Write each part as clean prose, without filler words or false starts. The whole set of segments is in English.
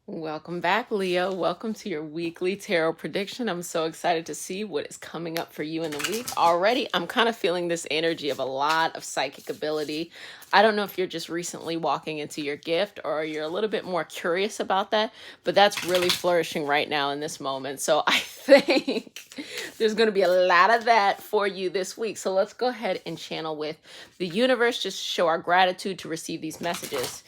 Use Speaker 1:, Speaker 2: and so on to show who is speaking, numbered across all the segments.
Speaker 1: Welcome back, Leo. Welcome to your weekly tarot prediction. I'm so excited to see what is coming up for you in the week. Already, I'm kind of feeling this energy of a lot of psychic ability. I don't know if you're just recently walking into your gift or you're a little bit more curious about that, but that's really flourishing right now in this moment. So I think there's going to be a lot of that for you this week. So let's go ahead and channel with the universe, just show our gratitude to receive these messages.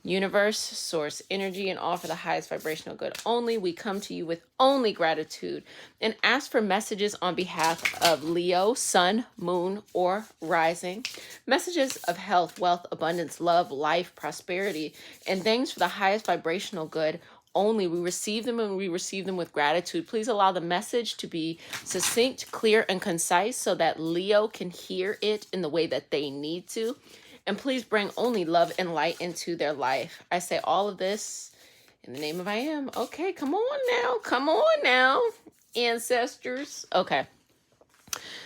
Speaker 1: Universe, source energy, and offer the highest vibrational good only. We come to you with only gratitude and ask for messages on behalf of Leo, sun, moon, or rising. Messages of health, wealth, abundance, love, life, prosperity, and things for the highest vibrational good only. We receive them and we receive them with gratitude. Please allow the message to be succinct, clear, and concise so that Leo can hear it in the way that they need to. And please bring only love and light into their life. I say all of this in the name of I am. Okay, come on now. Come on now, ancestors. Okay.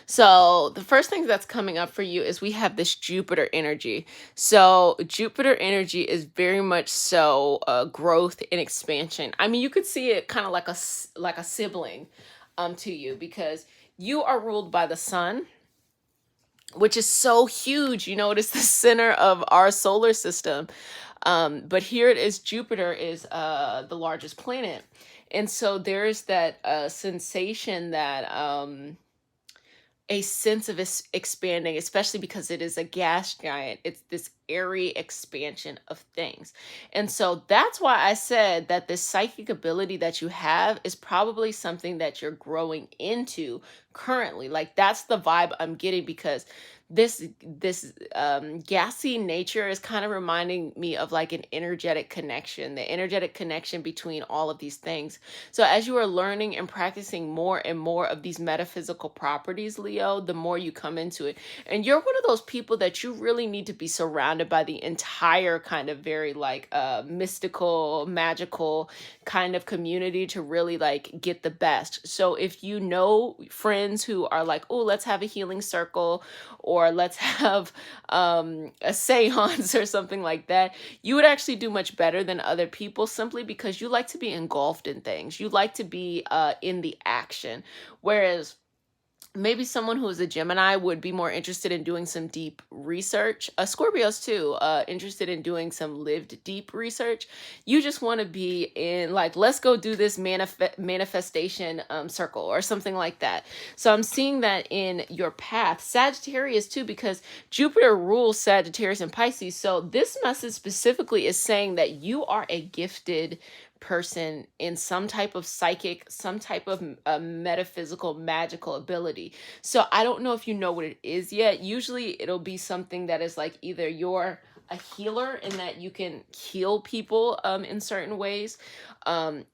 Speaker 1: So the first thing that's coming up for you is we have this Jupiter energy. So Jupiter energy is very much so growth and expansion. I mean, you could see it kind of like a sibling to you, because you are ruled by the sun, which is so huge. You know, it is the center of our solar system. But here it is, Jupiter is the largest planet. And so there's that sensation that a sense of expanding, especially because it is a gas giant. It's this airy expansion of things. And so that's why I said that this psychic ability that you have is probably something that you're growing into currently. Like, that's the vibe I'm getting, because this gassy nature is kind of reminding me of like an energetic connection, the energetic connection between all of these things. So as you are learning and practicing more and more of these metaphysical properties, Leo, the more you come into it. And you're one of those people that you really need to be surrounded by the entire kind of very like mystical, magical kind of community to really like get the best. So if you know friends who are like, oh, let's have a healing circle, or let's have a seance or something like that, you would actually do much better than other people, simply because you like to be engulfed in things. You like to be in the action. Whereas maybe someone who is a Gemini would be more interested in doing some deep research. Scorpios too, interested in doing some lived deep research. You just want to be in like, let's go do this manifestation circle or something like that. So I'm seeing that in your path. Sagittarius too, because Jupiter rules Sagittarius and Pisces. So this message specifically is saying that you are a gifted person in some type of psychic, some type of metaphysical, magical ability. So I don't know if you know what it is yet. Usually it'll be something that is like, either you're a healer in that you can heal people in certain ways.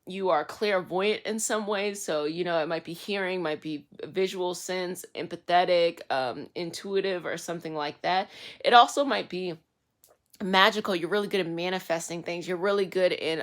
Speaker 1: You are clairvoyant in some ways. So, you know, it might be hearing, might be visual sense, empathetic, intuitive, or something like that. It also might be magical. You're really good at manifesting things. You're really good in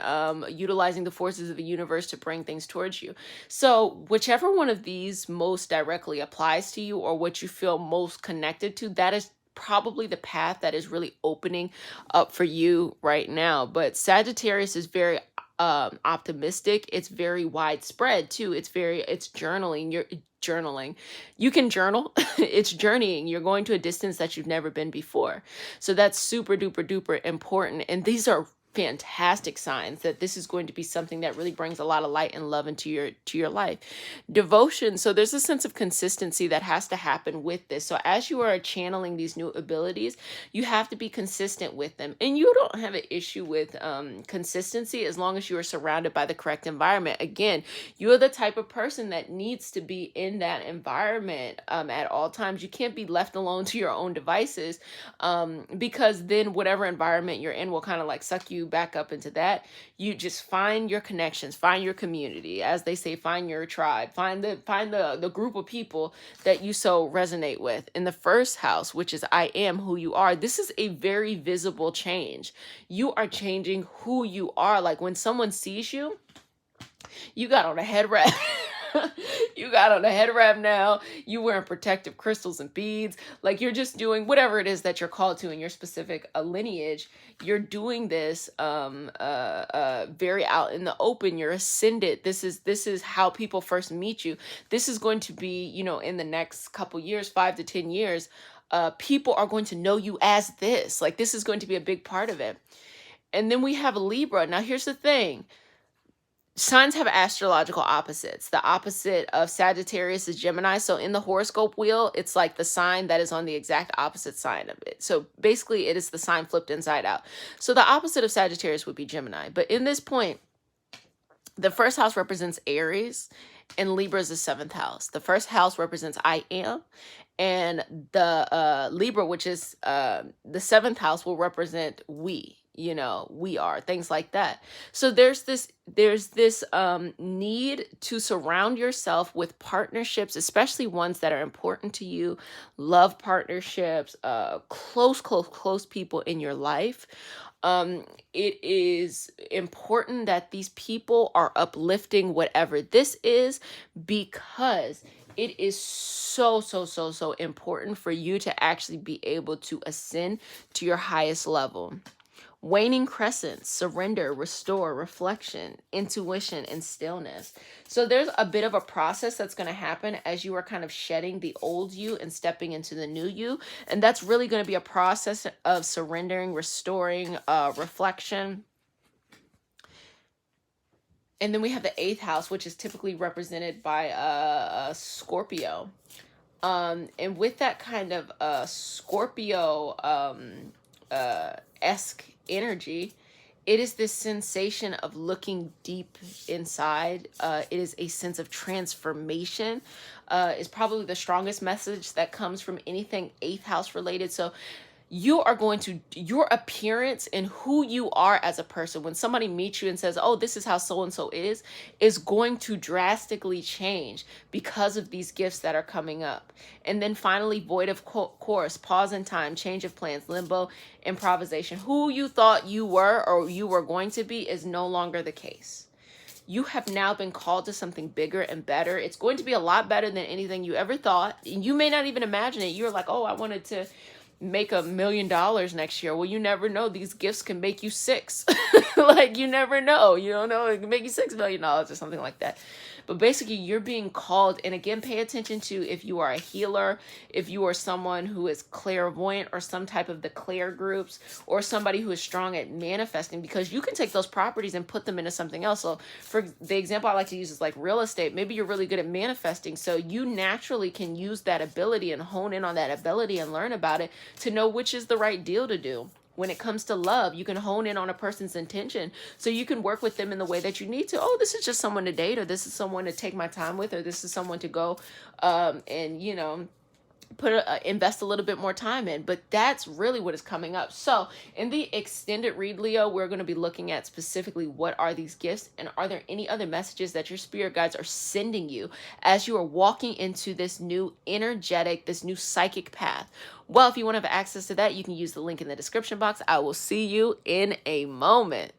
Speaker 1: utilizing the forces of the universe to bring things towards you. So whichever one of these most directly applies to you, or what you feel most connected to, that is probably the path that is really opening up for you right now. But Sagittarius is very optimistic. It's very widespread too. It's journaling. You're journaling. You can journal. It's journeying. You're going to a distance that you've never been before. So that's super duper duper important. And these are fantastic signs that this is going to be something that really brings a lot of light and love into your life. Devotion. So there's a sense of consistency that has to happen with this. So as you are channeling these new abilities, you have to be consistent with them. And you don't have an issue with consistency as long as you are surrounded by the correct environment. Again, you're the type of person that needs to be in that environment at all times. You can't be left alone to your own devices, because then whatever environment you're in will kind of like suck you back up into that. You just find your connections, find your community, as they say, find your tribe, find the group of people that you so resonate with. In the first house, which is I am who you are, this is a very visible change. You are changing who you are. Like when someone sees you, you got on a head wrap. You got on a head wrap now. You wearing protective crystals and beads. Like you're just doing whatever it is that you're called to in your specific lineage. You're doing this very out in the open. You're ascended. This is how people first meet you. This is going to be, in the next couple years, 5 to 10 years, people are going to know you as this. Like this is going to be a big part of it. And then we have Libra. Now here's the thing. Signs have astrological opposites. The opposite of Sagittarius is Gemini. So in the horoscope wheel, it's like the sign that is on the exact opposite side of it. So basically it is the sign flipped inside out. So the opposite of Sagittarius would be Gemini. But in this point, the first house represents Aries and Libra is the seventh house. The first house represents I am. And the Libra, which is the seventh house, will represent we. We are, things like that. So there's this need to surround yourself with partnerships, especially ones that are important to you, love partnerships, close people in your life. It is important that these people are uplifting whatever this is, because it is so important for you to actually be able to ascend to your highest level. Waning crescents, surrender, restore, reflection, intuition, and stillness. So there's a bit of a process that's going to happen as you are kind of shedding the old you and stepping into the new you. And that's really going to be a process of surrendering, restoring, reflection. And then we have the eighth house, which is typically represented by Scorpio. And with that kind of Scorpio esque energy, it is this sensation of looking deep inside. It is a sense of transformation. Is probably the strongest message that comes from anything eighth house related. So you are going to, your appearance and who you are as a person, when somebody meets you and says, oh, this is how so-and-so is going to drastically change because of these gifts that are coming up. And then finally, void of course, pause in time, change of plans, limbo, improvisation. Who you thought you were or you were going to be is no longer the case. You have now been called to something bigger and better. It's going to be a lot better than anything you ever thought. You may not even imagine it. You're like, oh, I wanted to make $1 million next year. Well, you never know. These gifts can make you 6. Like, you never know. You don't know. It can make you $6 million or something like that. But basically, you're being called. And again, pay attention to if you are a healer, if you are someone who is clairvoyant or some type of the clair groups, or somebody who is strong at manifesting, because you can take those properties and put them into something else. So for the example I like to use is like real estate. Maybe you're really good at manifesting. So you naturally can use that ability and hone in on that ability and learn about it to know which is the right deal to do. When it comes to love, you can hone in on a person's intention so you can work with them in the way that you need to. Oh, this is just someone to date, or this is someone to take my time with, or this is someone to go and, invest a little bit more time in. But that's really what is coming up. So in the extended read, Leo, we're going to be looking at specifically what are these gifts, and are there any other messages that your spirit guides are sending you as you are walking into this new energetic, this new psychic path. Well, if you want to have access to that, you can use the link in the description box. I will see you in a moment.